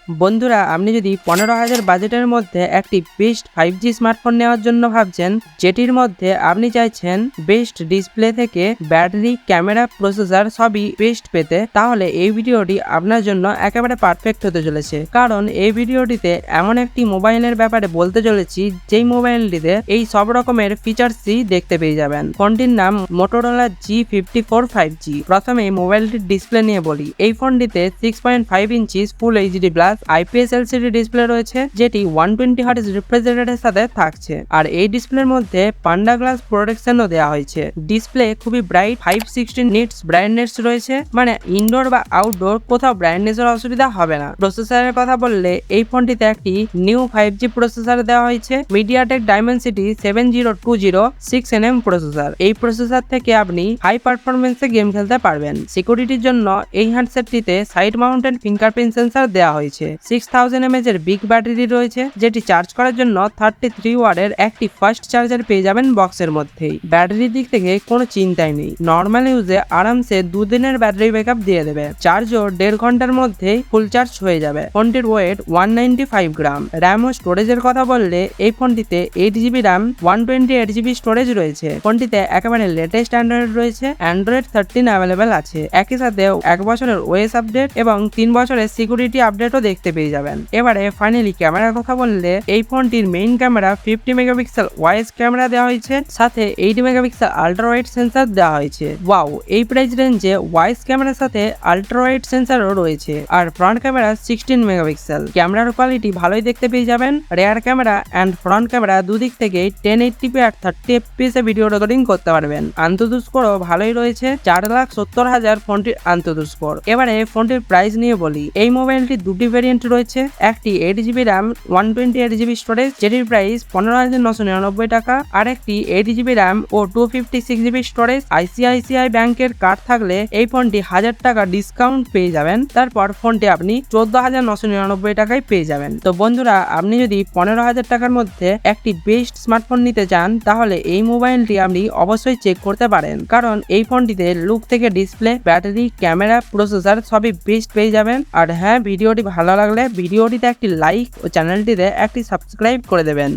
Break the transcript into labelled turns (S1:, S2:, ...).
S1: বন্ধুরা, আপনি যদি 15,000 বাজেটের মধ্যে একটি বেস্ট 5G স্মার্টফোন নেওয়ার জন্য ভাবছেন, যেটির মধ্যে আপনি চাইছেন বেস্ট ডিসপ্লে থেকে ব্যাটারি, ক্যামেরা, প্রসেসর সবই বেস্ট পেতে, তাহলে এই ভিডিওটি আপনার জন্য একেবারে পারফেক্ট হতে চলেছে। কারণ এই ভিডিওটিতে এমন একটি মোবাইলের ব্যাপারে বলতে চলেছি, যেই মোবাইলটিতে এই সব রকমের ফিচার্সই দেখতে পেয়ে যাবেন। ফোনটির নাম মোটোরোলা G54 5G। প্রথমে মোবাইলটির ডিসপ্লে নিয়ে বলি। এই ফোনটিতে 6.5 inches full HD plus IPS LCD display রয়েছে, যেটি 120 হার্টজ রিফ্রেশ রেটের সাথে থাকছে। আর এই ডিসপ্লের মধ্যে পান্ডা গ্লাস প্রোটেকশনও দেওয়া হয়েছে। ডিসপ্লে খুবই ব্রাইট, 516 নিটস ব্রাইটনেস রয়েছে, মানে ইনডোর বা আউটডোর কোথাও ব্রাইটনেসের অসুবিধা হবে না। প্রসেসরের কথা বললে এই ফোনটিতে একটি নিউ 5G প্রসেসর দেওয়া হয়েছে, মিডিয়াটেক ডাইমেনসিটি 7020 6nm প্রসেসর। এই প্রসেসর থেকে আপনি হাই পারফরমেন্সে গেম খেলতে পারবেন। সিকিউরিটির জন্য এই হ্যান্ডসেটটিতে সাইড মাউন্টেড ফিঙ্গারপ্রিন্ট সেন্সর দেওয়া হয়েছে। 6000 mAh এর বিগ ব্যাটারি রয়েছে, যেটি চার্জ করার জন্য 33 ওয়াটের একটি ফাস্ট চার্জার পেয়ে যাবেন বক্সের মধ্যেই। ব্যাটারির দিক থেকে কোনো চিন্তাই নেই, নর্মাল ইউজে আরামসে 2 দিনের ব্যাটারি ব্যাকআপ দিয়ে দেবে। চার্জও 1.5 ঘন্টার মধ্যেই ফুল চার্জ হয়ে যাবে। ফোনটির ওয়েট 195 গ্রাম। র্যাম ও স্টোরেজের কথা বললে এই ফোনটিতে 8GB র্যাম, 128GB স্টোরেজ রয়েছে। ফোনটিতে একেবারে লেটেস্ট অ্যান্ড্রয়েড রয়েছে, অ্যান্ড্রয়েড 13 অ্যাভেলেবেল আছে। একই সাথে 1 বছরের ওএস আপডেট এবং 3 বছরের সিকিউরিটি আপডেটও দেখতে পেয়ে যাবেন। এবারে ফাইনালি ক্যামেরার কথা বললে এই ফোনটির main camera 50 megapixel wise camera দেওয়া হয়েছে, সাথে 80 মেগাপিক্সেল আল্ট্রা ওয়াইড সেন্সর দেওয়া হয়েছে। ওয়াও, এই প্রাইস রেঞ্জে ওয়াইস ক্যামেরার সাথে আল্ট্রা ওয়াইড সেন্সরও রয়েছে। আর ফ্রন্ট ক্যামেরা 16 মেগাপিক্সেল। ক্যামেরার কোয়ালিটি ভালোই দেখতে পেয়ে যাবেন। Rear camera and front camera দুদিক থেকে 1080p আর 30fps এ ভিডিও রেকর্ডিং করতে পারবেন। আন্তঃদু স্কোরও ভালোই রয়েছে, 4,70,000 ফোনটির আন্তঃদু স্কোর। এবারে ফোনটির প্রাইস নিয়ে বলি। এই মোবাইলটি দুটি ভেরিয়েন্ট রয়েছে, একটি 8GB র্যাম, 128GB স্টোরেজ, যেটির প্রাইস 15,999 টাকা। আর একটি 8GB র্যাম ও 256GB স্টোরেজ। ICICI ব্যাংকের কার্ড থাকলে এই ফোনটি 1000 টাকা ডিসকাউন্ট পেয়ে যাবেন। তারপর ফোনটি আপনি 14,999 টাকায় পেয়ে যাবেন। তো বন্ধুরা, আপনি যদি 15,000 টাকার মধ্যে একটি বেস্ট স্মার্টফোন নিতে চান, তাহলে এই মোবাইলটি আপনি অবশ্যই চেক করতে পারেন। কারণ এই ফোনটিতে লুক থেকে ডিসপ্লে, ব্যাটারি, ক্যামেরা, প্রসেসর সবই বেস্ট পেয়ে যাবেন। আর হ্যাঁ, ভিডিওটি ভালো লাগলে ভিডিওটিতে একটি লাইক ও চ্যানেলটিতে একটি সাবস্ক্রাইব করে দেবেন।